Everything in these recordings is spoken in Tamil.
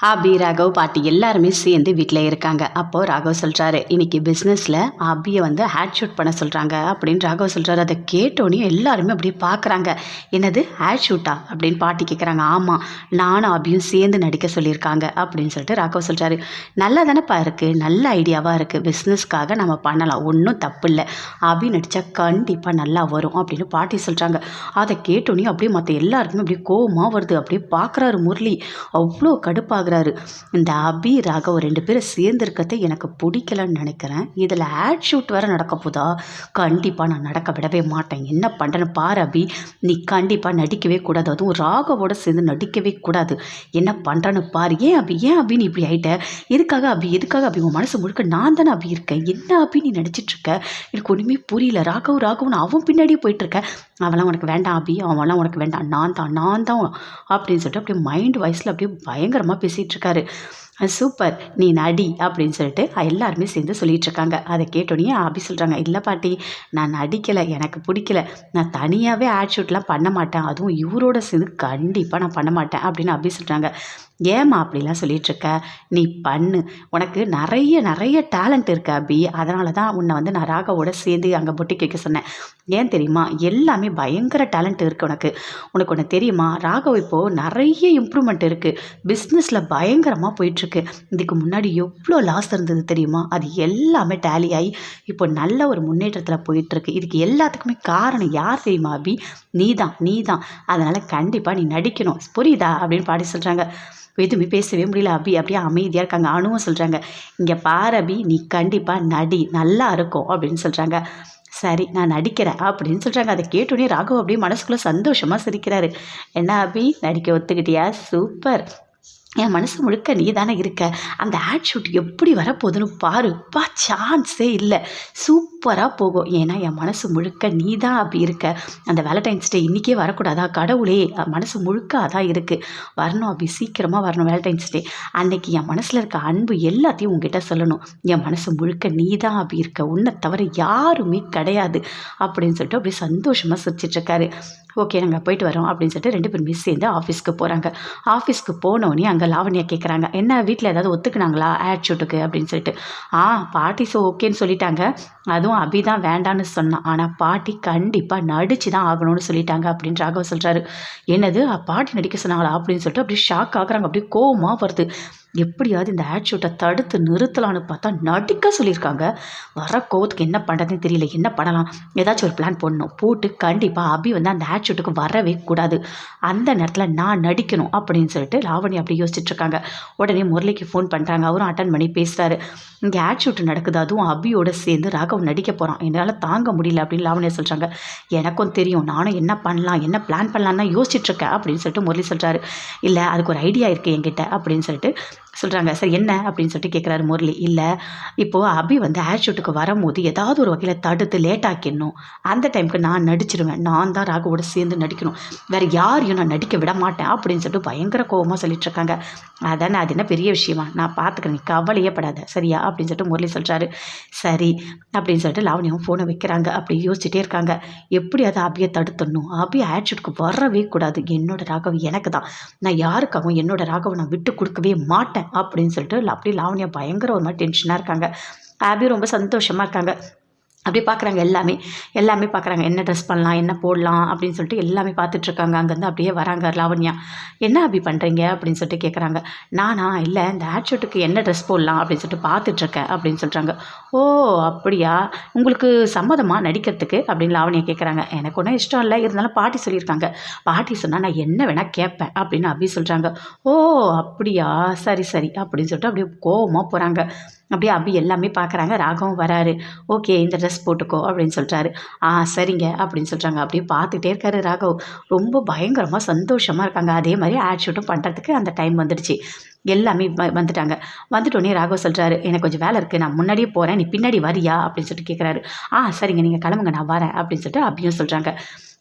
அபி, ராகவ், பாட்டி எல்லாருமே சேர்ந்து வீட்டில் இருக்காங்க. அப்போது ராகவ் சொல்கிறாரு, இன்றைக்கி பிஸ்னஸில் அபியை வந்து ஹேட் ஷூட் பண்ண சொல்கிறாங்க அப்படின்னு ராகவ் சொல்கிறாரு. அதை கேட்டோன்னே எல்லாருமே அப்படி பார்க்குறாங்க. என்னது ஹேட் ஷூட்டா அப்படின்னு பாட்டி கேட்குறாங்க. ஆமாம், நானும் அபியும் சேர்ந்து நடிக்க சொல்லியிருக்காங்க அப்படின்னு சொல்லிட்டு ராகவ் சொல்கிறாரு. நல்லா தானேப்பா இருக்குது, நல்ல ஐடியாவாக இருக்குது, பிஸ்னஸ்க்காக நம்ம பண்ணலாம், ஒன்றும் தப்பு இல்லை, அபி நடித்தா கண்டிப்பாக நல்லா வரும் அப்படின்னு பாட்டி சொல்கிறாங்க. அதை கேட்டோன்னே அப்படியே மற்ற எல்லாருக்குமே அப்படியே கோவமாக வருது. அப்படியே பார்க்குறாரு முரளி, அவ்வளோ கடுப்பாக. இந்த அபி, ராகவ் 2 பேரும் சேர்ந்துருக்கிறது எனக்கு பிடிக்கலன்னு நினைக்கிறேன். இதில் ஹேட் ஷூட் வேறு நடக்க போதா? கண்டிப்பாக நான் நடக்க விடவே மாட்டேன். என்ன பண்ணுறேன்னு பாரு அபி, நீ கண்டிப்பாக நடிக்கவே கூடாது, அதுவும் ராகவோட சேர்ந்து நடிக்கவே கூடாது. என்ன பண்ணுறேன்னு பாரு. ஏன் அபி நீ இப்படி ஆகிட்ட? எதுக்காக அபி உன் மனசு முழுக்க நான் தானே அபி இருக்கேன். என்ன அபி நீ நடிச்சிட்ருக்க? எனக்கு ஒன்றுமே புரியல. ராகவ்னு அவன் பின்னாடியே போயிட்டுருக்க. அவன்லாம் உனக்கு வேண்டாம் அபி, அவன்லாம் உனக்கு வேண்டாம், நான் தான் அப்படின்னு சொல்லிட்டு அப்படியே மைண்ட் வாய்ஸில் அப்படியே பயங்கரமாக பேசிகிட்டு இருக்காரு. சூப்பர், நீ நடி அப்படின்னு சொல்லிட்டு எல்லாருமே சேர்ந்து சொல்லிகிட்டு இருக்காங்க. அதை கேட்டோன்னே அபி சொல்கிறாங்க, இல்லை பாட்டி, நான் நடிக்கலை, எனக்கு பிடிக்கல, நான் தனியாகவே ஹேட் ஷூட்லாம் பண்ண மாட்டேன், அதுவும் இவரோட சேர்ந்து கண்டிப்பாக நான் பண்ண மாட்டேன் அப்படின்னு அபி சொல்கிறாங்க. ஏம்மா அப்படிலாம் சொல்லிகிட்ருக்க? நீ பண்ணு, உனக்கு நிறைய டேலண்ட் இருக்குது அபி, அதனால தான் உன்னை வந்து நான் ராகவோட சேர்ந்து அங்கே பொட்டிக் வைக்க சொன்னேன். ஏன் தெரியுமா, எல்லாமே பயங்கர டேலண்ட் இருக்குது உனக்கு ஒன்று தெரியுமா, ராகவ் இப்போது நிறைய இம்ப்ரூவ்மெண்ட் இருக்குது, பிஸ்னஸில் பயங்கரமாக போயிட்டுருக்கு. இதுக்கு முன்னாடி எவ்வளோ லாஸ் இருந்தது தெரியுமா, அது எல்லாமே டேலி ஆகி இப்போ நல்ல ஒரு முன்னேற்றத்தில் போயிட்டுருக்கு. இதுக்கு எல்லாத்துக்குமே காரணம் யார் தெரியுமா அபி, நீ தான். அதனால் கண்டிப்பாக நீ நடிக்கணும், புரியுதா அப்படின்னு பாடி சொல்கிறாங்க. எதுவுமே பேசவே முடியல அபி, அப்படியே அமைதியாக இருக்காங்க. அனுவும் சொல்கிறாங்க, இங்கே பாரு அபி, நீ கண்டிப்பாக நடி, நல்லா இருக்கும் அப்படின்னு சொல்கிறாங்க. சரி, நான் நடிக்கிறேன் அப்படின்னு சொல்கிறாங்க. அதை கேட்டோன்னே ராகவ் அப்படியே மனசுக்குள்ளே சந்தோஷமாக சிரிக்கிறாரு. என்ன அபி, நடிக்க ஒத்துக்கிட்டியா? சூப்பர், என் மனசு முழுக்க நீ தானே இருக்க. அந்த ஹேட் ஷூட் எப்படி வரப்போகுதுன்னு பாருப்பா, சான்ஸே இல்லை, சூப்பராக போகும். ஏன்னா என் மனசு முழுக்க நீ தான் அப்படி இருக்க. அந்த வேலண்டைன்ஸ் டே இன்றைக்கே வரக்கூடாதா? கடவுளே, மனசு முழுக்க அதான் இருக்குது, வரணும் அப்படி, சீக்கிரமாக வரணும் வேலண்டைன்ஸ் டே அன்னைக்கு. என் மனசில் இருக்க அன்பு எல்லாத்தையும் உங்ககிட்ட சொல்லணும். என் மனசு முழுக்க நீ தான் அப்படி இருக்க, உன்னை தவிர யாருமே கிடையாது அப்படின்னு சொல்லிட்டு அப்படியே சந்தோஷமாக சிரிச்சிட்ருக்காரு. ஓகே, நாங்கள் போயிட்டு வரோம் அப்படின்னு சொல்லிட்டு 2 பேருமே சேர்ந்து ஆஃபீஸ்க்கு போகிறாங்க. ஆஃபீஸ்க்கு போனோடனே அங்கே லாவண்யா கேட்குறாங்க, என்ன வீட்டில் ஏதாவது ஒத்துக்குனாங்களா ஹேட் ஷூட்டுக்கு அப்படின்னு சொல்லிட்டு. பாட்டி ஓகேன்னு சொல்லிட்டாங்க, அதுவும் அபி தான் வேண்டான்னு சொன்னான், ஆனால் பாட்டி கண்டிப்பாக நடிச்சு தான் ஆகணும்னு சொல்லிட்டாங்க அப்படின்னு ராகவ் சொல்கிறாரு. என்னது, பாட்டி நடிக்க சொன்னாங்களா அப்படின்னு சொல்லிட்டு அப்படியே ஷாக் ஆகுறாங்க. அப்படியே கோவமாக வருது. எப்படியாவது இந்த ஹேட் ஷூட்டை தடுத்து நிறுத்தலான்னு பார்த்தா நடிக்க சொல்லியிருக்காங்க. வர கோவத்துக்கு என்ன பண்ணுறதுன்னு தெரியல, என்ன பண்ணலாம், ஏதாச்சும் ஒரு பிளான் போடணும். போட்டு கண்டிப்பாக அபி வந்து அந்த ஹேட் ஷூட்டுக்கு வரவே கூடாது, அந்த நேரத்தில் நான் நடிக்கணும் அப்படின்னு சொல்லிட்டு லாவணி அப்படி யோசிச்சுட்ருக்காங்க. உடனே முரளிக்கு ஃபோன் பண்ணுறாங்க. அவரும் அட்டன் பண்ணி பேசுகிறாரு. இங்கே ஹேட் ஷூட் நடக்குது, அதுவும் அபியோட சேர்ந்து ராகவ் நடிக்க போகிறான், என்னால் தாங்க முடியல அப்படின்னு லாவணியா சொல்கிறாங்க. எனக்கும் தெரியும், நானும் என்ன பண்ணலாம், என்ன பிளான் பண்ணலான்னு தான் யோசிச்சுட்ருக்கேன் அப்படின்னு சொல்லிட்டு முரளி சொல்கிறாரு. இல்லை, அதுக்கு ஒரு ஐடியா இருக்குது என்கிட்ட அப்படின்னு சொல்லிட்டு சொல்கிறாங்க. சார் என்ன அப்படின்னு சொல்லிட்டு கேட்குறாரு முரளி. இல்லை, இப்போது அபி வந்து ஹேட் ஷூட்டுக்கு வரும்போது ஏதாவது ஒரு வகையில் தடுத்து லேட் ஆக்கிடணும், அந்த டைமுக்கு நான் நடிச்சிருவேன், நான் தான் ராகவோட சேர்ந்து நடிக்கணும், வேறு யாரையும் நான் நடிக்க விட மாட்டேன் அப்படின்னு சொல்லிட்டு பயங்கர கோபமாக சொல்லிட்டுருக்காங்க. அதானே, அது என்ன பெரிய விஷயமா, நான் பார்த்துக்கிறேன், நீ கவலையே படாத சரியா அப்படின்னு சொல்லிட்டு முரளி சொல்கிறாரு. சரி அப்படின்னு சொல்லிட்டு லாவணியாவும் ஃபோனை வைக்கிறாங்க. அப்படி யோசிச்சுட்டே இருக்காங்க, எப்படியாவது அபியை தடுத்துடணும், அபி ஹேட் ஷூட்டுக்கு வரவே கூடாது, என்னோட ராகவ் எனக்கு தான், நான் யாருக்காகவும் என்னோட ராகவை நான் விட்டு கொடுக்கவே மாட்டேன் அப்படின்னு சொல்லிட்டு அப்படி லாவண்யா பயங்கர ஒரு மாதிரி டென்ஷனாக இருக்காங்க. அபி ரொம்ப சந்தோஷமாக இருக்காங்க. அப்படி பார்க்குறாங்க, எல்லாமே பார்க்குறாங்க, என்ன ட்ரெஸ் பண்ணலாம், என்ன போடலாம் அப்படின்னு சொல்லிட்டு எல்லாமே பார்த்துட்ருக்காங்க. அங்கேருந்து அப்படியே வராங்க லாவண்யா. என்ன அப்படி பண்ணுறீங்க அப்படின்னு சொல்லிட்டு கேட்குறாங்க. நானா, இல்லை, இந்த ஹேட் ஷூட்டுக்கு என்ன ட்ரெஸ் போடலாம் அப்படின்னு சொல்லிட்டு பார்த்துட்ருக்கேன் அப்படின்னு சொல்கிறாங்க. ஓ அப்படியா, உங்களுக்கு சம்மதமாக நடிக்கிறதுக்கு அப்படின்னு லாவண்யா கேட்குறாங்க. எனக்கு ஒன்றும் இஷ்டம் இல்லை, இருந்தாலும் பாட்டி சொல்லியிருக்காங்க, பாட்டி சொன்னால் நான் என்ன வேணால் கேட்பேன் அப்படின்னு அபி சொல்கிறாங்க. ஓ அப்படியா, சரி அப்படின்னு சொல்லிட்டு அப்படியே கோவமாக போகிறாங்க. அப்படியே அபி எல்லாமே பார்க்குறாங்க. ராகவும் வராரு. ஓகே, இந்த ட்ரெஸ் போட்டுக்கோ அப்படின்னு சொல்கிறாரு. சரிங்க அப்படின்னு சொல்கிறாங்க. அப்படியே பார்த்துட்டே இருக்காரு ராகவ். ரொம்ப பயங்கரமாக சந்தோஷமாக இருக்காங்க. அதே மாதிரி ஹேட் ஷூட்டும் பண்ணுறதுக்கு அந்த டைம் வந்துடுச்சு. எல்லாமே வந்துட்டாங்க. வந்துட்டோடனே ராகவ் சொல்கிறாரு, எனக்கு கொஞ்சம் வேலை இருக்குது, நான் முன்னாடியே போகிறேன், நீ பின்னாடி வரியா அப்படின்னு சொல்லிட்டு கேட்குறாரு. சரிங்க, நீங்கள் கிளம்புங்க, நான் வரேன் அப்படின்னு சொல்லிட்டு அபியும் சொல்கிறாங்க.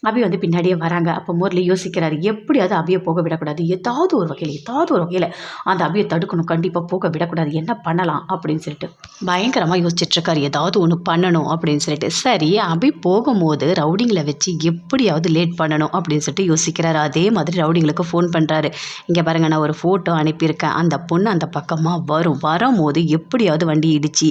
அபி வந்து பின்னாடியே வராங்க. அப்போ முரளி யோசிக்கிறாரு, எப்படியாவது அபியை போக விடக்கூடாது, ஏதாவது ஒரு வகையில் அந்த அபியை தடுக்கணும், கண்டிப்பாக போக விடக்கூடாது, என்ன பண்ணலாம் அப்படின்னு சொல்லிட்டு பயங்கரமாக யோசிச்சுட்ருக்காரு. ஏதாவது ஒன்று பண்ணணும் அப்படின்னு சொல்லிட்டு. சரி, அபி போகும்போது ரவுடிங்களை வச்சு எப்படியாவது லேட் பண்ணணும் அப்படின்னு சொல்லிட்டு யோசிக்கிறாரு. அதே மாதிரி ரவுடிங்களுக்கு ஃபோன் பண்ணுறாரு. இங்கே பாருங்கள், நான் ஒரு ஃபோட்டோ அனுப்பியிருக்கேன், அந்த பொண்ணு அந்த பக்கமாக வரும்போது எப்படியாவது வண்டி இடித்து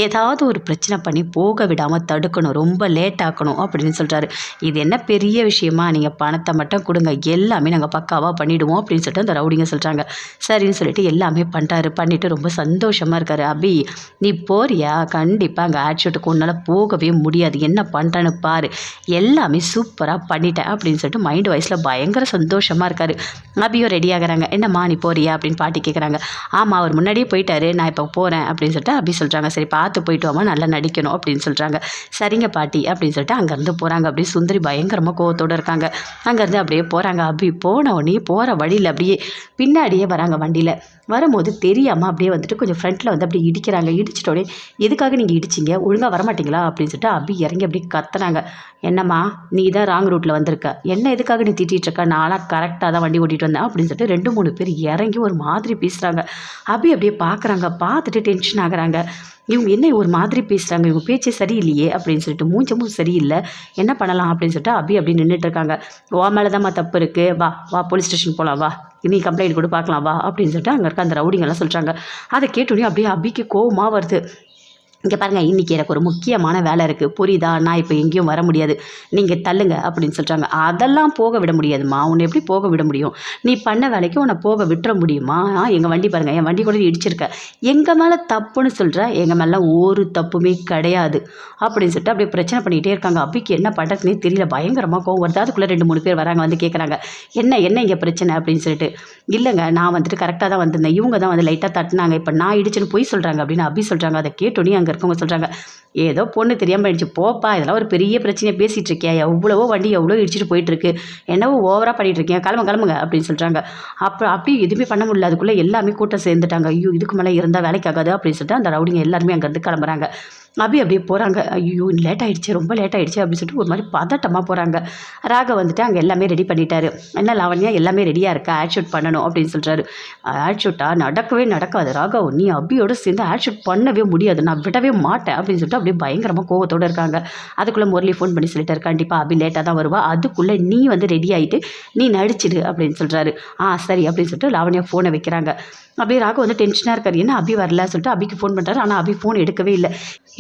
ஏதாவது ஒரு பிரச்சனை பண்ணி போக விடாமல் தடுக்கணும், ரொம்ப லேட் ஆக்கணும் அப்படின்னு சொல்கிறாரு. இது என்ன பெரிய விஷயமா, நீங்கள் பணத்தை மட்டும் கொடுங்க, எல்லாமே நாங்கள் பக்காவாக பண்ணிவிடுவோம் அப்படின்னு சொல்லிட்டு அந்த ரவுடிங்க சொல்கிறாங்க. சரின்னு சொல்லிட்டு எல்லாமே பண்ணுறாரு. பண்ணிவிட்டு ரொம்ப சந்தோஷமாக இருக்காரு. அபி, நீ போறியா? கண்டிப்பாக அங்கே ஆட்ஷூட்டுக்கு உன்னால் போகவே முடியாது, என்ன பண்ணுறேன்னு பாரு, எல்லாமே சூப்பராக பண்ணிட்டேன் அப்படின்னு சொல்லிட்டு மைண்ட் வைஸில் பயங்கர சந்தோஷமாக இருக்காரு. அபியும் ரெடி ஆகிறாங்க. என்னம்மா நீ போறியா அப்படின்னு பாட்டி கேட்குறாங்க. ஆமாம், அவர் முன்னாடியே போயிட்டாரு, நான் இப்போ போகிறேன் அப்படின்னு சொல்லிட்டு அபி சொல்கிறாங்க. சரி, பார்த்து போயிட்டு வாமா, நல்லா நடிக்கணும் அப்படின்னு சொல்கிறாங்க. சரிங்க பாட்டி அப்படின்னு சொல்லிட்டு அங்கேருந்து போகிறாங்க. அப்படியே சுந்தரி பயங்கரமாக கோவத்தோடு இருக்காங்க. அங்கேருந்து அப்படியே போகிறாங்க. அபி போன உடனே போகிற வழியில் அப்படியே பின்னாடியே வராங்க. வண்டியில் வரும்போது தெரியாமல் அப்படியே வந்துட்டு கொஞ்சம் ஃப்ரண்ட்டில் வந்து அப்படியே இடிக்கிறாங்க. இடிச்சிட்டோடனே, எதுக்காக நீங்கள் இடிச்சிங்க, ஒழுங்காக வரமாட்டிங்களா அப்படின்னு சொல்லிட்டு அபி இறங்கி அப்படியே கத்துனாங்க. என்னம்மா, நீ தான் ராங் ரூட்டில் வந்திருக்க, என்ன எதுக்காக நீ திட்டிகிட்டு இருக்க, நான்லாம் கரெக்டாக தான் வண்டி ஓட்டிகிட்டு வந்தேன் அப்படின்னு சொல்லிட்டு 2-3 பேர் இறங்கி ஒரு மாதிரி பேசுகிறாங்க. அபி அப்படியே பார்க்குறாங்க. பார்த்துட்டு டென்ஷன் ஆகுறாங்க. இவங்க என்ன ஒரு மாதிரி பேசுகிறாங்க, இவங்க பேச்சே சரியில்லையே அப்படின்னு சொல்லிட்டு, மூஞ்சமும் சரியில்லை, என்ன பண்ணலாம் அப்படின்னு சொல்லிட்டு அபி அப்படி நின்றுட்டுருக்காங்க. வா, மேலே தான்மா தப்பு இருக்குது, வா போலீஸ் ஸ்டேஷன் போகலாம், வா நீ கம்ப்ளைண்ட் கூட பார்க்கலாம் வா அப்படின்னு சொல்லிட்டு அங்கே இருக்க அந்த ரவுடிங்கெல்லாம் சொல்கிறாங்க. அதை கேட்டோன்னே அப்படியே அபிக்கு கோவமாக வருது. இங்கே பாருங்கள், இன்றைக்கி எனக்கு ஒரு முக்கியமான வேலை இருக்குது, புரியுதா, நான் இப்போ எங்கேயும் வர முடியாது, நீங்கள் தள்ளுங்க அப்படின்னு சொல்கிறாங்க. அதெல்லாம் போக விட முடியாதுமா, உன்னை எப்படி போக விட முடியும், நீ பண்ண வேலைக்கு உன்னை போக விட்டுற முடியுமா, எங்கள் வண்டி பாருங்கள், என் வண்டி கூட இடிச்சிருக்க, எங்கள் மேலே தப்புன்னு சொல்கிற, எங்கள் மேலே ஒரு தப்புமே கிடையாது அப்படின்னு சொல்லிட்டு அப்படியே பிரச்சனை பண்ணிக்கிட்டே இருக்காங்க. அபிக்கு என்ன பண்ணுறதுனே தெரியல, பயங்கரமாக கோவம் வருது. அதுக்குள்ளே 2-3 பேர் வராங்க, வந்து கேட்குறாங்க, என்ன இங்கே பிரச்சனை அப்படின்னு சொல்லிட்டு. இல்லைங்க, நான் வந்துட்டு கரெக்டாக தான் வந்திருந்தேன், இவங்க தான் வந்து லைட்டாக தட்டினாங்க, இப்போ நான் இடிச்சுன்னு போய் சொல்கிறாங்க அப்படின்னு அபி சொல்கிறாங்க. அதை கேட்டோன்னே அங்கே இருக்கவங்க சொல்கிறாங்க, ஏதோ பொண்ணு தெரியாமல் போயிடுச்சு, போப்பா, இதெல்லாம் ஒரு பெரிய பிரச்சனையை பேசிகிட்டு இருக்கியா, எவ்வளவோ வண்டி எவ்வளோ இடிச்சிட்டு போயிட்டுருக்கு, என்னவோ ஓவராக பண்ணிகிட்டு இருக்கேன், கிளம்புங்க அப்படின்னு சொல்கிறாங்க. அப்புறம் அப்படி எதுவுமே பண்ண முடியல. அதுக்குள்ளே எல்லாமே கூட்டம் சேர்ந்துட்டாங்க. ஐயோ, இதுக்கு மேலே இருந்தால் வேலைக்காகாது அப்படின்னு சொல்லிட்டு அந்த ரவுடிங்க எல்லாருமே அங்கேருந்து கிளம்புறாங்க. அபி அப்படியே போகிறாங்க. ஐயோ, லேட் ஆகிடுச்சு, ரொம்ப லேட் ஆகிடுச்சு அப்படின்னு சொல்லிட்டு ஒரு மாதிரி பதட்டமாக போகிறாங்க. ராக வந்துட்டு அங்கே எல்லாமே ரெடி பண்ணிட்டாரு. என்ன லாவண்யா, எல்லாமே ரெடியாக இருக்கா, ஆட் ஷூட் பண்ணணும் அப்படின்னு சொல்கிறாரு. ஆட் ஷூட்டா, நடக்கவே நடக்காது ராகவ், நீ அபியோடு சேர்ந்து ஆட் ஷூட் பண்ணவே முடியாது, நான் விடவே மாட்டேன் அப்படின்னு சொல்லிட்டு அப்படியே பயங்கரமாக கோவத்தோடு இருக்காங்க. அதுக்குள்ளே முரளி ஃபோன் பண்ணி சொல்லிட்டாரு, கண்டிப்பாக அபி லேட்டாக தான் வருவா, அதுக்குள்ளே நீ வந்து ரெடி ஆகிட்டு நீ நடிச்சிடு அப்படின்னு சொல்கிறாரு. சரி அப்படின்னு சொல்லிட்டு லாவண்யா ஃபோனை வைக்கிறாங்க. அப்படியே ராகவ் வந்து டென்ஷனாக இருக்காரு. என்ன அபி வரல சொல்லிட்டு அபிக்கு ஃபோன் பண்ணுறாரு. ஆனால் அபி ஃபோன் எடுக்கவே இல்லை.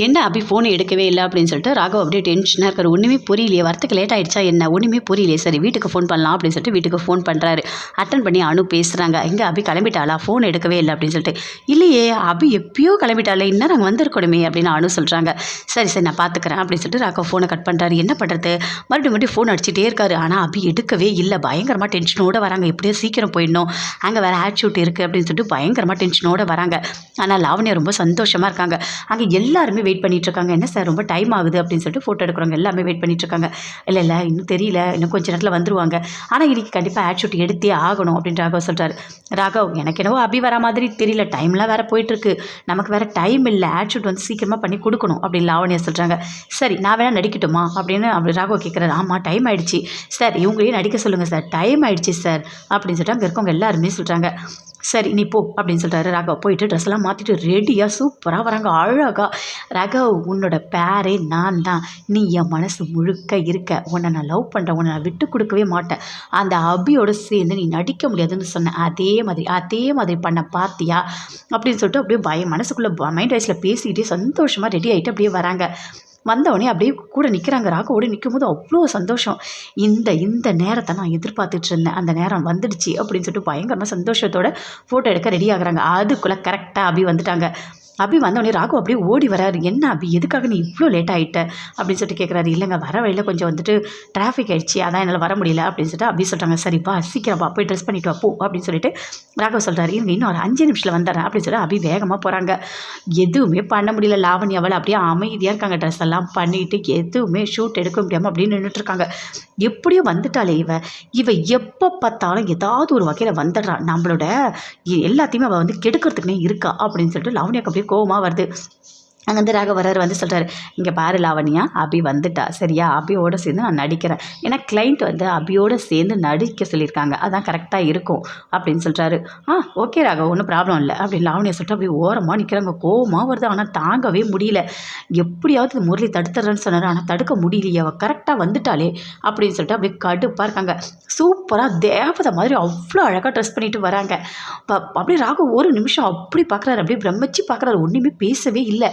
என்ன அபி ஃபோனை எடுக்கவே இல்லை அப்படின்னு சொல்லிட்டு ராகவ் அப்படியே டென்ஷனாக இருக்காரு. ஒன்றுமே புரியலையே, வரத்துக்கு லேட் ஆகிடுச்சா என்ன, ஒன்றுமே புரியலையே. சரி, வீட்டுக்கு ஃபோன் பண்ணலாம் அப்படின்னு சொல்லிட்டு வீட்டுக்கு ஃபோன் பண்ணுறாரு. அட்டன் பண்ணி அனு பேசுகிறாங்க. எங்கே அபி கிளம்பிட்டாளா, ஃபோன் எடுக்கவே இல்லை அப்படின்னு சொல்லிட்டு. இல்லையே, அபி எப்பயோ கிளம்பிட்டாளே, இன்னும் நாங்கள் வந்திருக்கணுமே அப்படின்னு அனு சொல்கிறாங்க. சரி நான் பார்த்துக்கிறேன் அப்படின்னு சொல்லிட்டு ராகவ் ஃபோனை கட் பண்ணுறாரு. என்ன பண்ணுறது, மறுபடியும் ஃபோன் அடிச்சுட்டே இருக்காரு. ஆனால் அபி எடுக்கவே இல்லை. பயங்கரமாக டென்ஷனோடு வராங்க. எப்படியோ சீக்கிரம் போயிடணும், அங்கே வேறு ஆட் ஷூட் இருக்குது அப்படின்னு சொல்லிட்டு பயங்கரமாக டென்ஷனோடு வராங்க. ஆனால் லாவண்யா ரொம்ப சந்தோஷமாக இருக்காங்க. அங்கே எல்லாருமே வெயிட் பண்ணிட்டு இருக்காங்க. என்ன சார் ரொம்ப டைம் ஆகுது அப்படின்னு சொல்லிட்டு ஃபோட்டோ எடுக்கிறவங்க எல்லாமே வெயிட் பண்ணிட்டு இருக்காங்க. இல்லை இன்னும் தெரியல, இன்னும் கொஞ்சம் நேரத்தில் வந்துருவாங்க, ஆனால் இன்றைக்கி கண்டிப்பாக ஆட் ஷூட் எடுத்தே ஆகணும் அப்படின்னு ராகவ் சொல்கிறாரு. ராகவ், எனக்கு என்னவோ அபி வர மாதிரி தெரியல, டைம்லாம் வேறு போயிட்டுருக்கு, நமக்கு வேறு டைம் இல்லை, ஆட் ஷூட் வந்து சீக்கிரமாக பண்ணி கொடுக்கணும் அப்படின்னு லாவண்யா சொல்கிறாங்க. சரி, நான் வேணால் நடிக்கட்டுமா அப்படின்னு அப்படி ராகவ் கேட்குறாரு. ஆமாம், டைம் ஆகிடுச்சு சார், இவங்களையும் நடிக்க சொல்லுங்கள் சார், டைம் ஆகிடுச்சு சார் அப்படின்னு சொல்லிட்டு அங்கே இருக்கவங்க எல்லாருமே சொல்கிறாங்க. சரி நீ போ அப்படின்னு சொல்கிறாரு. ராகவ் போயிட்டு ட்ரெஸ் எல்லாம் மாற்றிட்டு ரெடியாக சூப்பராக வராங்க. அழகாக, ராகவ் உன்னோட பேரே நான் தான், நீ என் மனசு முழுக்க இருக்க, உன்னை நான் லவ் பண்ணுறேன், உன்னை நான் விட்டு கொடுக்கவே மாட்டேன், அந்த அபியோடு சேர்ந்து நீ நடிக்க முடியாதுன்னு சொன்னேன், அதே மாதிரி பண்ண பார்த்தியா அப்படின்னு சொல்லிட்டு அப்படியே மனசுக்குள்ளே மைண்ட் வைஸில் பேசிக்கிட்டே சந்தோஷமாக ரெடி ஆகிட்டு அப்படியே வராங்க. வந்தவொடனே அப்படியே கூட நிற்கிறாங்க. ராகவோடு நிற்கும் போது அவ்வளோ சந்தோஷம். இந்த நேரத்தை நான் எதிர்பார்த்துட்டு இருந்தேன், அந்த நேரம் வந்துடுச்சு அப்படின்னு சொல்லிட்டு பயங்கரமாக சந்தோஷத்தோட ஃபோட்டோ எடுக்க ரெடி ஆகுறாங்க. அதுக்குள்ளே கரெக்டாக அபி வந்துட்டாங்க. அபி வந்தோடனே ராகு அப்படியே ஓடி வராரு. என்ன அபி, எதுக்காக நீ இவ்வளோ லேட் ஆகிட்ட அப்படின்னு சொல்லிட்டு கேட்குறாரு. இல்லைங்க, வர வழியில் கொஞ்சம் வந்துட்டு டிராஃபிக் ஆகிடுச்சு, அதான் என்னால் வர முடியல அப்படின்னு சொல்லிட்டு அபி சொல்கிறாங்க. சரிப்பா, சீக்கிரம்ப்பா போய் ட்ரெஸ் பண்ணிட்டு வா போ அப்படின்னு சொல்லிட்டு ராகவ் சொல்கிறாரு. இவங்க இன்னும் ஒரு 5 நிமிஷத்தில் வந்துடுறேன் அப்படின்னு சொல்லிட்டு அபி வேகமாக போகிறாங்க. எதுவுமே பண்ண முடியல. லாவண்யாவால் அப்படியே அமைதியாக இருக்காங்க. ட்ரெஸ் எல்லாம் பண்ணிவிட்டு எதுவுமே ஷூட் எடுக்க முடியாமல் அப்படின்னு நின்றுட்டுருக்காங்க. எப்படியோ வந்துட்டாலே இவ எப்போ பார்த்தாலும் ஏதாவது ஒரு வகையில் வந்துடுறான், நம்மளோட எல்லாத்தையுமே அவள் வந்து கெடுக்கிறதுக்குனே இருக்கா அப்படின்னு சொல்லிட்டு லாவண்யாக்கு அப்படியே கோவமாக வருது. அங்கேருந்து ராகவ் வர்றாரு, வந்து சொல்கிறாரு, இங்கே பாரு லாவண்யா, அபி வந்துட்டா சரியா, அபியோட சேர்ந்து நான் நடிக்கிறேன், ஏன்னா கிளைண்ட் வந்து அபியோட சேர்ந்து நடிக்க சொல்லியிருக்காங்க, அதான் கரெக்டாக இருக்கும் அப்படின்னு சொல்கிறாரு. ஓகே ராகவ், ஒன்றும் ப்ராப்ளம் இல்லை அப்படின்னு லாவண்யா சொல்லிட்டு அப்படியே ஓரமாக நிற்கிறாங்க. கோவமாக வருது, ஆனால் தாங்கவே முடியல. எப்படியாவது இது முரளி தடுத்துறேன்னு சொன்னார், ஆனால் தடுக்க முடியலையே, அவள் கரெக்டாக வந்துட்டாலே அப்படின்னு சொல்லிட்டு அப்படியே கடுப்பாக இருக்காங்க. சூப்பராக தேவதை மாதிரி அவ்வளோ அழகாக ட்ரெஸ் பண்ணிட்டு வராங்க. அப்படியே ராகவ் ஒரு நிமிஷம் அப்படி பார்க்குறாரு, அப்படியே பிரமிச்சு பார்க்குறாரு, ஒன்றுமே பேசவே இல்லை.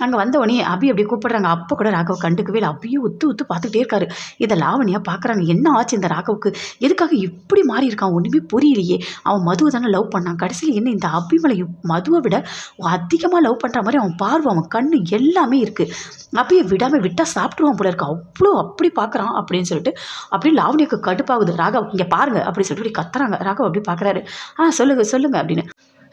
அங்கே வந்த உடனே அபி அப்படியே கூப்பிடுறாங்க. அப்போ கூட ராகவ் கண்டுக்கவே இல்லை, அப்படியே உத்து பார்த்துக்கிட்டே இருக்காரு. இதை லாவண்யா பார்க்குறாங்க. என்ன ஆச்சு இந்த ராகவுக்கு, எதுக்காக இப்படி மாறி இருக்கான், ஒன்றுமே புரியலையே. அவன் மதுவை தானே லவ் பண்ணான், கடைசியில் என்ன இந்த அபி மேலே மதுவை விட அதிகமாக லவ் பண்ணுற மாதிரி அவன் பார்வை, அவன் கண்ணு எல்லாமே இருக்குது. அப்படியே விடாமல் விட்டால் சாப்பிட்ருவான் போல இருக்கு, அவ்வளோ அப்படி பார்க்குறான் அப்படின்னு சொல்லிட்டு அப்படியே லாவண்யாவுக்கு கடுப்பாகுது. ராகவ் இங்கே பாருங்க அப்படின்னு சொல்லிட்டு இப்படி கத்துறாங்க. ராகவ் அப்படி பார்க்குறாரு. சொல்லுங்க அப்படின்னு.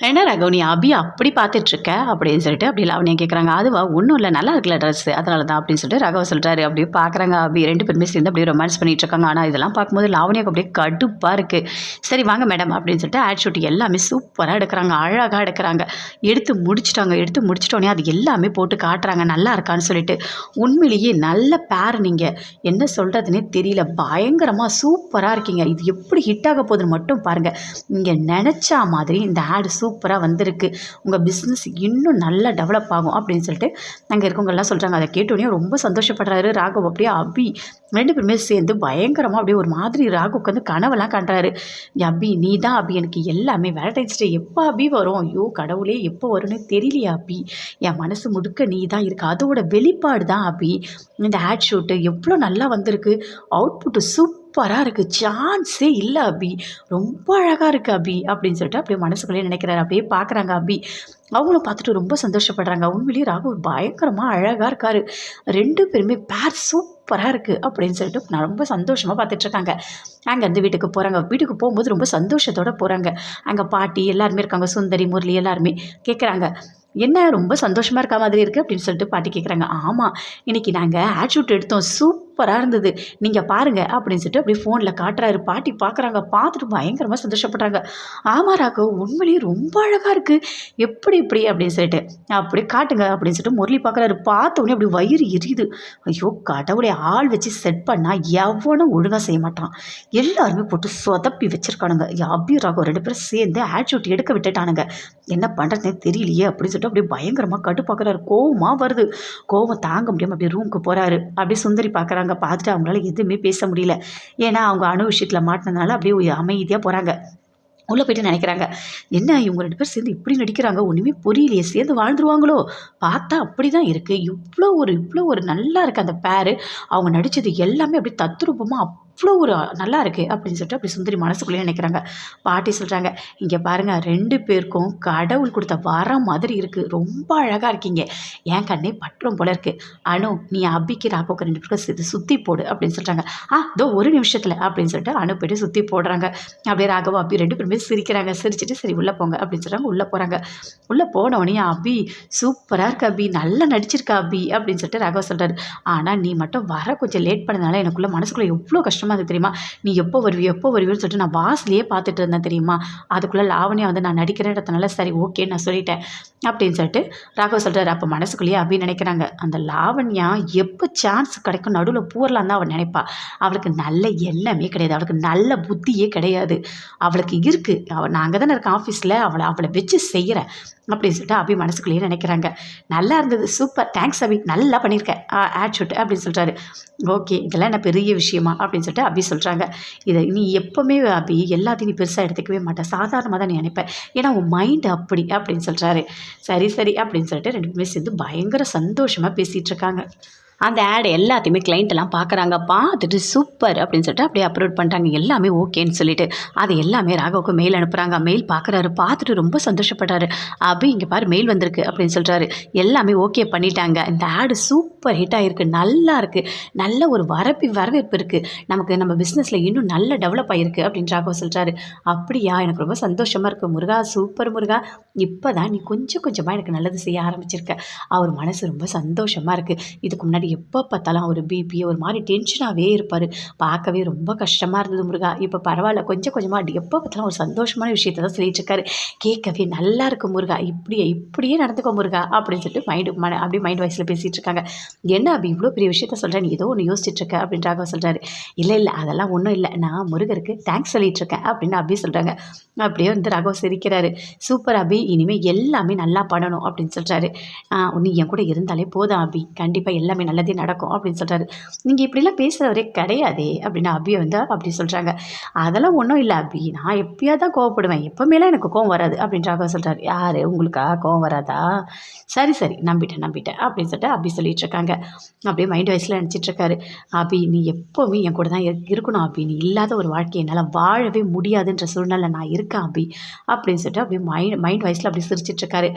என்ன ராகவ், நீ அபி அப்படி பார்த்துட்ருக்க அப்படின்னு சொல்லிட்டு அப்படி லாவண்யா கேட்குறாங்க. அதுவா, ஒன்றும் இல்லை, நல்லா இருக்குல்ல ட்ரெஸ்ஸு, அதனால தான் அப்படின்னு சொல்லிட்டு ராகவ் சொல்கிறாரு. அப்படியே பார்க்குறாங்க அபி, ரெண்டு பேருமே சேர்ந்து அப்படியே ரொமான்ஸ் பண்ணிகிட்டு இருக்காங்க. ஆனால் இதெல்லாம் பார்க்கும்போது லாவண்யாவுக்கு அப்படியே கடுப்பாக இருக்குது. சரி வாங்க மேடம் அப்படின்னு சொல்லிட்டு ஆட் ஷூட் எல்லாமே சூப்பராக எடுக்கிறாங்க, அழகாக எடுக்கிறாங்க. எடுத்து முடிச்சிட்டோன்னே அது எல்லாமே போட்டு காட்டுறாங்க நல்லா இருக்கான்னு சொல்லிட்டு. உண்மையிலேயே நல்ல பேர், நீங்கள் என்ன சொல்கிறதுனே தெரியல, பயங்கரமாக சூப்பராக இருக்கீங்க. இது எப்படி ஹிட் ஆக போகுதுன்னு மட்டும் பாருங்கள். நீங்கள் நினச்சா மாதிரி இந்த ஆடு சூப்பராக வந்திருக்கு, உங்கள் பிஸ்னஸ் இன்னும் நல்லா டெவலப் ஆகும் அப்படின்னு சொல்லிட்டு அங்கே இருக்கவங்கெல்லாம் சொல்கிறாங்க. அதை கேட்டோடனே ரொம்ப சந்தோஷப்படுறாரு ராகவ். அப்படியே அபி ரெண்டு பேருமே சேர்ந்து பயங்கரமாக அப்படியே ஒரு மாதிரி ராகுக்கு வந்து கனவெல்லாம் காட்டுறாரு. அபி நீ தான் அபி, எனக்கு எல்லாமே வேலண்டைன்ஸ் டே எப்போ அபி வரும், ஐயோ கடவுளே எப்போ வரும்னு தெரியலையா அபி, என் மனசு முடுக்க நீ தான் இருக்கு, அதோட வெளிப்பாடு தான் அபி இந்த ஆட் ஷூட்டு எவ்வளோ நல்லா வந்திருக்கு, அவுட்புட்டு சூப்பராக இருக்குது, சான்ஸே இல்லை அபி, ரொம்ப அழகாக இருக்குது அபி அப்படின்னு சொல்லிட்டு அப்படியே மனசுக்குள்ளேயே நினைக்கிறாரு. அப்படியே பார்க்குறாங்க அபி, அவங்களும் பார்த்துட்டு ரொம்ப சந்தோஷப்படுறாங்க. உண்மையிலேயே ராகவ் பயங்கரமாக அழகாக இருக்கார், ரெண்டு பேருமே பேர் சூப்பராக இருக்குது அப்படின்னு சொல்லிட்டு நான் ரொம்ப சந்தோஷமாக பார்த்துட்ருக்காங்க. அங்கேருந்து வீட்டுக்கு போகிறாங்க. வீட்டுக்கு போகும்போது ரொம்ப சந்தோஷத்தோடு போகிறாங்க. அங்கே பாட்டி எல்லாருமே இருக்காங்க, சுந்தரி முரளி எல்லாருமே கேட்குறாங்க, என்ன ரொம்ப சந்தோஷமாக இருக்க மாதிரி இருக்குது அப்படின்னு சொல்லிட்டு பாட்டி கேட்குறாங்க. ஆமாம், இன்றைக்கி நாங்கள் ஆட் ஷூட் எடுத்தோம், சூப்பராக இருந்தது, நீங்கள் பாருங்கள் அப்படின்னு சொல்லிட்டு அப்படியே ஃபோனில் காட்டுறாரு. பாட்டி பார்க்குறாங்க, பார்த்துட்டு பயங்கரமாக சந்தோஷப்படுறாங்க. ஆமாம் ராகவ், உண்மையிலேயே ரொம்ப அழகாக இருக்குது, எப்படி அப்படின்னு சொல்லிட்டு அப்படி காட்டுங்க அப்படின்னு சொல்லிட்டு முரளி பார்க்குறாரு. பார்த்தோன்னே அப்படி வயிறு எரியுது. ஐயோ கடவுளை, ஆள் வச்சு செட் பண்ணால் எவனும் ஒழுங்காக செய்ய மாட்டான், எல்லாருமே போட்டு சொதப்பி வச்சுருக்கானுங்க. அபி ராகவ் ரெண்டு பேரும் சேர்ந்து ஆட் ஷூட் எடுக்க விட்டுட்டானுங்க, என்ன பண்ணுறதுனே தெரியலையே அப்படின்னு சொல்லிட்டு அப்படியே பயங்கரமாக கடுப்பாக்குறாரு. கோவமாக வருது, கோவம் தாங்க முடியாமல் அப்படியே ரூமுக்கு போகிறாரு. அப்படியே சுந்தரி பார்க்குறாங்க. பார்த்துட்டு அவங்களால எதுவுமே பேச முடியல, ஏன்னா அவங்க அணு விஷயத்தில் மாட்டினதுனால அப்படியே அமைதியாக போகிறாங்க. உள்ளே போய்ட்டு நினைக்கிறாங்க, என்ன இவங்க ரெண்டு பேர் சேர்ந்து இப்படி நடிக்கிறாங்க, ஒன்றுமே புரியலையே, சேர்ந்து வாழ்ந்துருவாங்களோ, பார்த்தா அப்படி தான் இருக்குது, இவ்வளோ ஒரு நல்லா இருக்குது அந்த பேரு, அவங்க நடித்தது எல்லாமே அப்படி தத்ரூபமாக அவ்வளோ ஒரு நல்லா இருக்குது அப்படின்னு சொல்லிட்டு அப்படி சுந்தரி மனசுக்குள்ளேயே நினைக்கிறாங்க. பாட்டி சொல்கிறாங்க, இங்கே பாருங்கள், ரெண்டு பேருக்கும் கடவுள் கொடுத்த வரம் மாதிரி இருக்குது, ரொம்ப அழகாக இருக்கீங்க, என் கண்ணே பற்றும் போல இருக்குது. அனு, நீ அபிக்கு ராகவுக்கு ரெண்டு பேருக்கும் சேர்த்து சுற்றி போடு அப்படின்னு சொல்கிறாங்க. இதோ ஒரு நிமிஷத்தில் அப்படின்னு சொல்லிட்டு அனு போய்ட்டு சுற்றி போடுறாங்க. அப்படியே ராகவா அபி ரெண்டு பேருமே சிரிக்கிறாங்க. சிரிச்சிட்டு சரி உள்ளே போங்க அப்படின்னு சொல்கிறாங்க. உள்ளே போகிறாங்க. உள்ளே போனவொடனே அபி சூப்பராக இருக்கு அபி, நல்லா நடிச்சிருக்கா அபி அப்படின்னு சொல்லிட்டு ராகவா சொல்கிறாரு. ஆனால் நீ மட்டும் வர கொஞ்சம் லேட் பண்ணதுனால எனக்குள்ளே மனசுக்குள்ளே எவ்வளோ கஷ்டமாக இருந்தது தெரியுமா, நீ எப்போ வருவியோன்னு சொல்லிட்டு நான் வாசலையே பார்த்துட்டு இருந்தேன் தெரியுமா, அதுக்குள்ளே லாவண்யா வந்து நான் நடிக்கிறேன்றதுனால சரி ஓகே நான் சொல்லிட்டேன் அப்படின்னு சொல்லிட்டு ராகவ் சொல்கிறாரு. அப்போ மனசுக்குள்ளேயே அப்படின்னு நினைக்கிறாங்க, அந்த லாவண்யா எப்போ சான்ஸ் கிடைக்கும் நடுவில் பூரலாம் தான் அவள் நினைப்பா, அவளுக்கு நல்ல எண்ணமே கிடையாது, அவளுக்கு நல்ல புத்தியே கிடையாது, அவளுக்கு இருக்குது, அவள் நான் அங்கே தானே இருக்கேன் ஆஃபீஸில், அவளை வச்சு செய்கிறேன் அப்படின்னு சொல்லிட்டு அபி மனசுக்குள்ளேயே நினைக்கிறாங்க. நல்லா இருந்தது, சூப்பர், தேங்க்ஸ் அபி, நல்லா பண்ணியிருக்கேன் ஆட் ஷூட் அப்படின்னு சொல்கிறாரு. ஓகே, இதெல்லாம் என்ன பெரிய விஷயமா அப்படின்னு சொல்லிட்டு அபி சொல்கிறாங்க. இதை நீ எப்போவுமே அபி எல்லாத்தையும் நீ பெருசாக எடுத்துக்கவே மாட்டேன், சாதாரணமாக தான் நீ நினைப்பேன், ஏன்னா உன் மைண்டு அப்படி அப்படின்னு சொல்கிறாரு. சரி அப்படின்னு சொல்லிட்டு ரெண்டு பேருமே சேர்ந்து பயங்கர சந்தோஷமாக பேசிகிட்டு இருக்காங்க. அந்த ஆட் எல்லாத்தையுமே கிளைண்ட்டெல்லாம் பார்க்குறாங்க. பார்த்துட்டு சூப்பர் அப்படின்னு சொல்லிட்டு அப்படியே அப்லோட் பண்ணுறாங்க. எல்லாமே ஓகேன்னு சொல்லிட்டு அது எல்லாமே ராகவுக்கு மெயில் அனுப்புகிறாங்க. மெயில் பார்க்குறாரு. பார்த்துட்டு ரொம்ப சந்தோஷப்படுறாரு. அபி இங்கே பாரு மெயில் வந்திருக்கு அப்படின்னு சொல்கிறாரு. எல்லாமே ஓகே பண்ணிட்டாங்க. இந்த ஆடு சூப்பர் ஹிட் ஆகிருக்கு, நல்லா இருக்குது, நல்ல ஒரு வரவேற்பு இருக்குது, நமக்கு நம்ம பிஸ்னஸில் இன்னும் நல்ல டெவலப் ஆகிருக்கு அப்படின்னு ராகவ் சொல்கிறாரு. அப்படியா, எனக்கு ரொம்ப சந்தோஷமாக இருக்குது முருகா, சூப்பர் முருகா, இப்போ தான் நீ கொஞ்சம் கொஞ்சமாக எனக்கு நல்லது செய்ய ஆரம்பிச்சிருக்க. அவர் மனசு ரொம்ப சந்தோஷமாக இருக்குது. இதுக்கு முன்னாடி எப்போ பார்த்தாலும் ஒரு பிபி ஒரு மாதிரி டென்ஷனாகவே இருப்பார். பார்க்கவே ரொம்ப கஷ்டமாக இருந்தது முருகா. இப்போ பரவாயில்ல, கொஞ்சம் கொஞ்சமாக எப்போ பார்த்தாலும் ஒரு சந்தோஷமான விஷயத்த தான் சொல்லிட்டு இருக்காரு. கேட்கவே நல்லா இருக்கு முருகா, இப்படியே நடந்துக்கோ முருகா அப்படின்னு சொல்லிட்டு அப்படியே மைண்ட் வாய்ஸில் பேசிகிட்டு இருக்காங்க. என்ன அப்படி இவ்வளோ பெரிய விஷயத்த சொல்கிறேன், நீ ஏதோ ஒன்று யோசிச்சுட்டு இருக்க அப்படின்னு ராகவ் சொல்கிறாரு. இல்லை அதெல்லாம் ஒன்றும் இல்லை, நான் முருகருக்கு தேங்க்ஸ் சொல்லிட்டு இருக்கேன் அப்படின்னு அபி சொல்கிறாங்க. அப்படியே வந்து ராகவ் சிரிக்கிறாரு. சூப்பர் அபி, இனிமேல் எல்லாமே நல்லா பண்ணணும் அப்படின்னு சொல்கிறாரு. நீ என் கூட இருந்தாலே போதும் அபி, கண்டிப்பாக எல்லாமே நல்லதே நடக்கும் அப்படின்னு சொல்கிறாரு. நீங்கள் இப்படிலாம் பேசுகிறவரே கிடையாதே அப்படின்னு அபியை வந்து அப்படி சொல்கிறாங்க. அதெல்லாம் ஒன்றும் இல்லை அபி, நான் எப்போயா தான் கோவப்படுவேன், எப்போமேலாம் எனக்கு கோவம் வராது அப்படின்னு ராகவ் சொல்கிறாரு. யார் உங்களுக்கா கோவம் வராதா? சரி நம்பிட்டேன் அப்படின்னு சொல்லிட்டு அபி சொல்லிட்டு இருக்காங்க. அப்படியே மைண்ட் வைஸில் நினச்சிட்ருக்காரு. அபி, நீ எப்போவுமே என் கூட தான் இருக்கணும் அபி, நீ இல்லாத ஒரு வாழ்க்கை என்னால் வாழவே முடியாதுன்ற சூழ்நிலை நான் இருக்கேன் அபி அப்படின்னு சொல்லிட்டு அப்படியே மைண்ட் வைஸில் அப்படி சிரிச்சிட்ருக்காரு.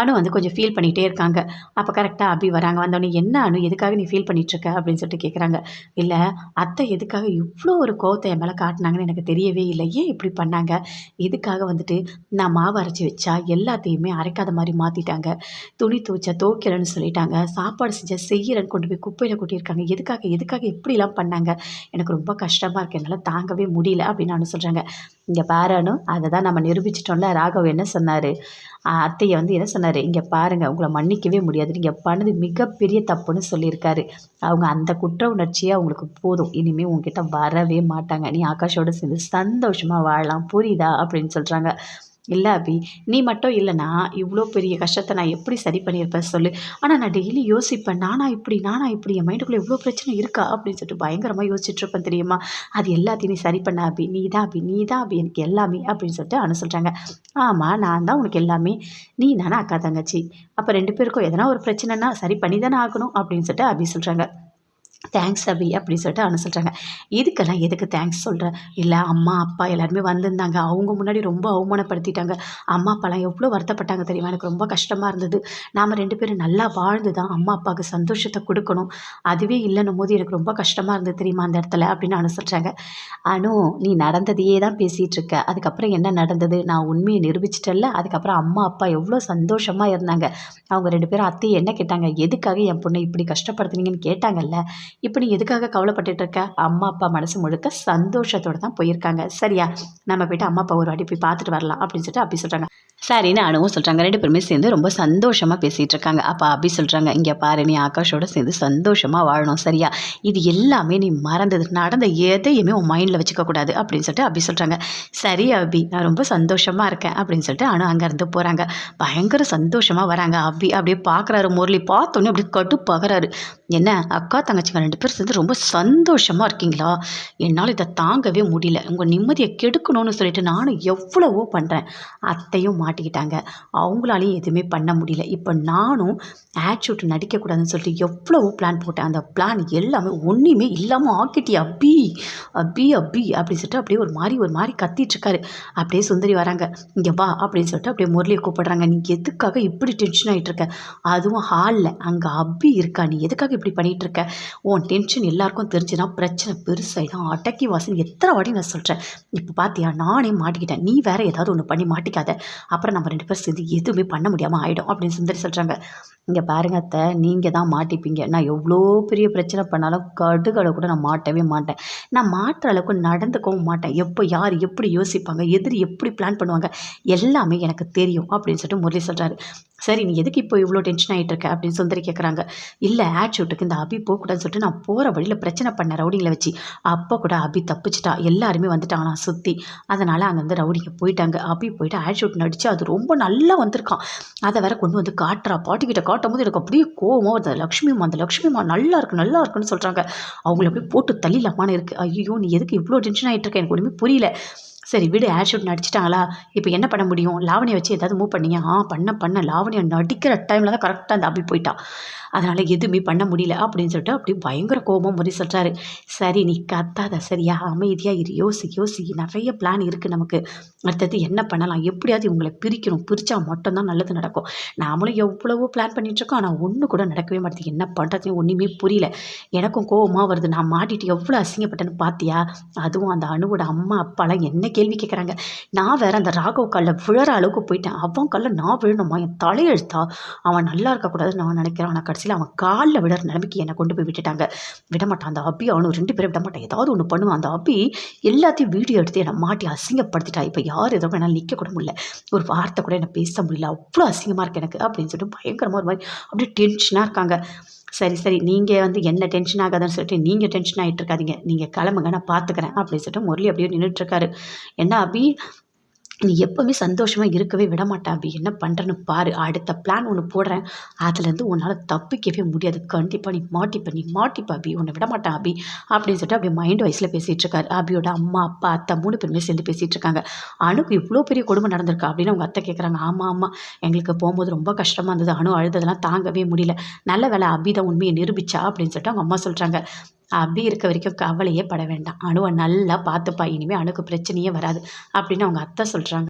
அனு வந்து கொஞ்சம் ஃபீல் பண்ணிகிட்டே இருக்காங்க. அப்போ கரெக்டாக அபி வராங்க. வந்தோடனே என்ன அனு, எதுக்காக நீ ஃபீல் பண்ணிகிட்ருக்க அப்படின்னு சொல்லிட்டு கேட்குறாங்க. இல்லை அத்தை எதுக்காக இவ்வளோ ஒரு கோவத்தை என் மேலே காட்டினாங்கன்னு எனக்கு தெரியவே இல்லை. ஏன் இப்படி பண்ணாங்க? எதுக்காக வந்துட்டு நான் மாவு அரைச்சி வச்சா எல்லாத்தையுமே அரைக்காத மாதிரி மாற்றிட்டாங்க, துணி துவைச்சா துவைக்கலன்னு சொல்லிட்டாங்க, சாப்பாடு செஞ்சால் செய்யறேன்னு கொண்டு போய் குப்பையில் கொட்டியிருக்காங்க. எதுக்காக இப்படிலாம் பண்ணாங்க? எனக்கு ரொம்ப கஷ்டமாக இருக்குது, என்னால் தாங்கவே முடியல அப்படின்னு அனு சொல்கிறாங்க. இங்கே பாரு அனு, அதை தான் நம்ம நிரூபிச்சிட்டோம்ல. ராகவ் என்ன சொன்னார், அத்தையை வந்து என்ன சொன்னார், இங்கே பாருங்கள் உங்களை மன்னிக்கவே முடியாது, நீங்கள் பண்ணது மிகப்பெரிய தப்புன்னு சொல்லியிருக்காரு. அவங்க அந்த குற்ற உணர்ச்சியே அவங்களுக்கு போதும், இனிமேல் உங்ககிட்ட வரவே மாட்டாங்க, நீ ஆகாஷோடு சேர்ந்து சந்தோஷமாக வாழலாம், புரியுதா அப்படின்னு சொல்கிறாங்க. இல்லை அபி, நீ மட்டும் இல்லைனா இவ்வளோ பெரிய கஷ்டத்தை நான் எப்படி சரி பண்ணியிருப்பேன் சொல்லு. ஆனால் நான் டெய்லி யோசிப்பேன், நானா இப்படி என் மைண்டுக்குள்ளே இவ்வளோ பிரச்சனை இருக்கா அப்படின்னு சொல்லிட்டு பயங்கரமாக யோசிச்சுட்ருப்பேன் தெரியுமா. அது எல்லாத்தையும் சரி பண்ண அபி, நீ தான் அபி எனக்கு எல்லாமே அப்படின்னு சொல்லிட்டு அனு சொல்கிறாங்க. ஆமாம், நான் தான் உனக்கு எல்லாமே, நீ நானே அக்கா தங்கச்சி, அப்போ 2 பேருக்கும் எதனா ஒரு பிரச்சனைனா சரி பண்ணி தானே ஆகணும் அப்படின்னு சொல்லிட்டு அபி சொல்கிறாங்க. தேங்க்ஸ் அபி அப்படின்னு சொல்லிட்டு அனு சொல்கிறாங்க. இதுக்கெல்லாம் எதுக்கு தேங்க்ஸ் சொல்கிறேன்? இல்லை அம்மா அப்பா எல்லாருமே வந்திருந்தாங்க, அவங்க முன்னாடி ரொம்ப அவமானப்படுத்திட்டாங்க. அம்மா அப்பாலாம் எவ்வளோ வருத்தப்பட்டாங்க தெரியுமா, எனக்கு ரொம்ப கஷ்டமாக இருந்தது. நாம் 2 பேரும் நல்லா வாழ்ந்து தான் அம்மா அப்பாவுக்கு சந்தோஷத்தை கொடுக்கணும், அதுவே இல்லைன்னும் போது எனக்கு ரொம்ப கஷ்டமாக இருந்தது தெரியுமா அந்த இடத்துல அப்படின்னு அனு சொல்கிறாங்க. அனு, நீ நடந்ததையே தான் பேசிகிட்டு இருக்க, அதுக்கப்புறம் என்ன நடந்தது, நான் உண்மையை நிரூபிச்சிட்டல. அதுக்கப்புறம் அம்மா அப்பா எவ்வளோ சந்தோஷமாக இருந்தாங்க. அவங்க 2 பேரும் அத்தையை என்ன கேட்டாங்க, எதுக்காக என் பொண்ணை இப்படி கஷ்டப்படுத்துனீங்கன்னு கேட்டாங்கல்ல. இப்போ நீ எதுக்காக கவலைப்பட்டுட்டு இருக்க? அம்மா அப்பா மனசு முழுக்க சந்தோஷத்தோடு தான் போயிருக்காங்க, சரியா? நம்ம போய்ட்டு அம்மா அப்பா ஒரு வாட்டி போய் பார்த்துட்டு வரலாம் அப்படின்னு சொல்லிட்டு அப்படி சொல்கிறாங்க. சரின்னு அனுவும் சொல்கிறாங்க. 2 பேருமே சேர்ந்து ரொம்ப சந்தோஷமாக பேசிகிட்டு இருக்காங்க. அப்போ அப்படி சொல்கிறாங்க, இங்கே பாரு, நீ ஆகாஷோட சேர்ந்து சந்தோஷமாக வாழணும், சரியா? இது எல்லாமே நீ மறந்தது, நடந்த எதையுமே உன் மைண்டில் வச்சுக்கக்கூடாது அப்படின்னு சொல்லிட்டு அப்படி சொல்கிறாங்க. சரி அபி, நான் ரொம்ப சந்தோஷமாக இருக்கேன் அப்படின்னு சொல்லிட்டு அனு அங்கேருந்து போகிறாங்க. பயங்கர சந்தோஷமாக வராங்க. அப்படியே பார்க்குறாரு முரளி. பார்த்தோன்னே அப்படி கடுப்பாகிறாரு. என்ன அக்கா தங்கச்சிங்க 2 பேர் சேர்ந்து ரொம்ப சந்தோஷமாக இருக்கீங்களா? என்னால் இதை தாங்கவே முடியல, உங்கள் நிம்மதியை கெடுக்கணும்னு சொல்லிட்டு நானும் எவ்வளவோ பண்ணுறேன், அத்தையும் மாட்டிக்கிட்டாங்க, அவங்களாலையும் எதுவுமே பண்ண முடியல. இப்போ நானும் ஆட்ஷூட் நடிக்கக்கூடாதுன்னு சொல்லிட்டு எவ்வளவோ பிளான் போட்டேன், அந்த பிளான் எல்லாமே ஒன்றுமே இல்லாமல் ஆக்கிட்டி அபி அப்படின்னு சொல்லிட்டு அப்படியே ஒரு மாதிரி கத்திட்டுருக்காரு. அப்படியே சுந்தரி வராங்க. இங்கே வா அப்படின்னு சொல்லிட்டு அப்படியே முரளியை கூப்பிடுறாங்க. நீ எதுக்காக இப்படி டென்ஷன் ஆகிட்டு இருக்க? அதுவும் ஹாலில் அங்கே அபி இருக்கா, நீ எதுக்காக இப்படி பண்ணிகிட்டு இருக்க? உன் டென்ஷன் எல்லாருக்கும் தெரிஞ்சுன்னா பிரச்சனை பெருசாகிடும், அடக்கி வாசன் எத்தனை வாட்டி நான் சொல்கிறேன். இப்போ பார்த்தியா, நானே மாட்டிக்கிட்டேன், நீ வேறு ஏதாவது ஒன்று பண்ணி மாட்டிக்காத, அப்புறம் நம்ம 2 பேரும் சேர்ந்து எதுவுமே பண்ண முடியாமல் ஆகிடும் அப்படின்னு சுந்தரி சொல்கிறாங்க. இங்கே பாருங்க அத்தை, நீங்கள் தான் மாட்டிப்பீங்க. நான் எவ்வளோ பெரிய பிரச்சனை பண்ணாலும் கடுகளை கூட நான் மாட்டவே மாட்டேன், நான் மாட்டுற அளவுக்கு நடந்துக்கவும் மாட்டேன். எப்போ யார் எப்படி யோசிப்பாங்க, எதிரி எப்படி பிளான் பண்ணுவாங்க, எல்லாமே எனக்கு தெரியும் அப்படின்னு சொல்லிட்டு முரளி சொல்கிறாரு. சரி, நீ எதுக்கு இப்போ இவ்வளோ டென்ஷன் ஆகிட்டு இருக்க அப்படின்னு சுந்தரி கேட்குறாங்க. இல்லை ஆட்ஷூட்டுக்கு இந்த அபி போகக்கூடாதுன்னு சொல்லிட்டு நான் போகிற வழியில் பிரச்சனை பண்ண ரவுடிங்களை வச்சு, அப்போ கூட அபி தப்பிச்சிட்டா, எல்லாருமே வந்துட்டாங்களா சுற்றி, அதனால் அங்கேருந்து ரவுடிங்க போயிட்டாங்க. அபி போயிட்டு ஆட்ஷூட் நடித்து அது ரொம்ப நல்லா வந்திருக்கான், அதை வேற கொண்டு வந்து காட்டுறா. பாட்டிக்கிட்ட காட்டும் போது எனக்கு அப்படியே கோவமாக வருது. அந்த லக்ஷ்மிமா நல்லா இருக்குன்னு சொல்கிறாங்க. அவங்கள அப்படியே போட்டு தள்ளிடலாமான்னு இருக்குது. ஐயோ, நீ எதுக்கு இவ்வளோ டென்ஷன் ஆகிட்டு இருக்க, எனக்கு ஒன்றுமே புரியல. சரி விடு, ஆட்ஷூட் நடிச்சிட்டாங்களா, இப்போ என்ன பண்ண முடியும்? லாவணியை வச்சு ஏதாவது மூவ் பண்ணிங்க? பண்ண லாவணியை நடிக்கிற டைமில் தான் கரெக்டாக அந்த அபி போயிட்டா, அதனால் எதுவுமே பண்ண முடியல அப்படின்னு சொல்லிட்டு அப்படி பயங்கர கோபம் முறை சொல்கிறாரு. சரி நீ கத்தாத, சரியா? அமைதியாக இரு, யோசி, நிறைய பிளான் இருக்குது நமக்கு, அடுத்தது என்ன பண்ணலாம், எப்படியாவது இவங்களை பிரித்தா மட்டும்தான் நல்லது நடக்கும். நாமளும் எவ்வளவோ பிளான் பண்ணிகிட்ருக்கோம், ஆனால் ஒன்று கூட நடக்கவே மாட்டேங்குது, என்ன பண்ணுறதுன்னு ஒன்றுமே புரியல. எனக்கும் கோபமாக வருது, நான் மாட்டிட்டு எவ்வளோ அசிங்கப்பட்டேன்னு பார்த்தியா? அதுவும் அந்த அணுவோட அம்மா அப்பாலாம் என்ன கேள்வி கேட்குறாங்க, நான் வேறு அந்த ராகவ் காலில் விழற அளவுக்கு போயிட்டேன், அவன் காலில் நான் விழணுமா? என் தலையெழுத்தா? அவன் நல்லா இருக்கக்கூடாதுன்னு நான் நினைக்கிறேன், ஆனால் கடைசியில் அவன் காலில் விடுற நிலைமைக்கு என்னை கொண்டு போய் விட்டுட்டாங்க. விடமாட்டான் அந்த அபி, அவனும் 2 பேரும் விடமாட்டான். ஏதாவது ஒன்று பண்ணுவான். அந்த அபி எல்லாத்தையும் வீடியோ எடுத்து என்னை மாட்டி அசிங்கப்படுத்திட்டா. இப்போ யார் எதோ என்னால் நிற்க கூட முடியல, ஒரு வார்த்தை கூட என்ன பேச முடியல, அவ்வளோ அசிங்கமாக இருக்குது எனக்கு அப்படின்னு சொல்லிட்டு பயங்கரமாக ஒரு மாதிரி அப்படியே டென்ஷனாக இருக்காங்க. சரி நீங்கள் வந்து என்ன டென்ஷன் ஆகாதுன்னு சொல்லிட்டு நீங்கள் டென்ஷன் ஆகிட்டு இருக்காதீங்க, நீங்கள் கிளம்புங்க, நான் பார்த்துக்கிறேன் அப்படின்னு சொல்லிட்டு முரளி அப்படியே நின்றுட்டுருக்காரு. என்ன அபி, நீ எப்போவுமே சந்தோஷமாக இருக்கவே விட மாட்டா அபி, என்ன பண்ணுறேன்னு பாரு, அடுத்த பிளான் ஒன்று போடுறேன், அதுலேருந்து உன்னால் தப்பிக்கவே முடியாது, கண்டிப்பாக நீ மாட்டிப்ப அபி, உன்னை விட மாட்டான் அபி அப்படின்னு சொல்லிட்டு அப்படியே மைண்ட் வைஸில் பேசிகிட்டு இருக்காரு. அபியோட அம்மா அப்பா அத்தை 3 பேருமே சேர்ந்து பேசிகிட்டு இருக்காங்க. அணுக்கு இவ்வளோ பெரிய கொடுமை நடந்திருக்கா அப்படின்னு அவங்க அத்தை கேட்குறாங்க. ஆமாம், எங்களுக்கு போகும்போது ரொம்ப கஷ்டமாக இருந்தது, அணு அழுததெல்லாம் தாங்கவே முடியல, நல்ல வேலை அபி தான் உண்மையை நிரூபிச்சா அப்படின்னு சொல்லிட்டு அவங்க அம்மா சொல்கிறாங்க. அபி இருக்க வரைக்கும் கவலையே பட வேண்டாம், அணுவை நல்லா பார்த்துப்பா, இனிமேல் அணுக்கு பிரச்சனையே வராது அப்படின்னு அவங்க அத்தை சொல்கிறாங்க.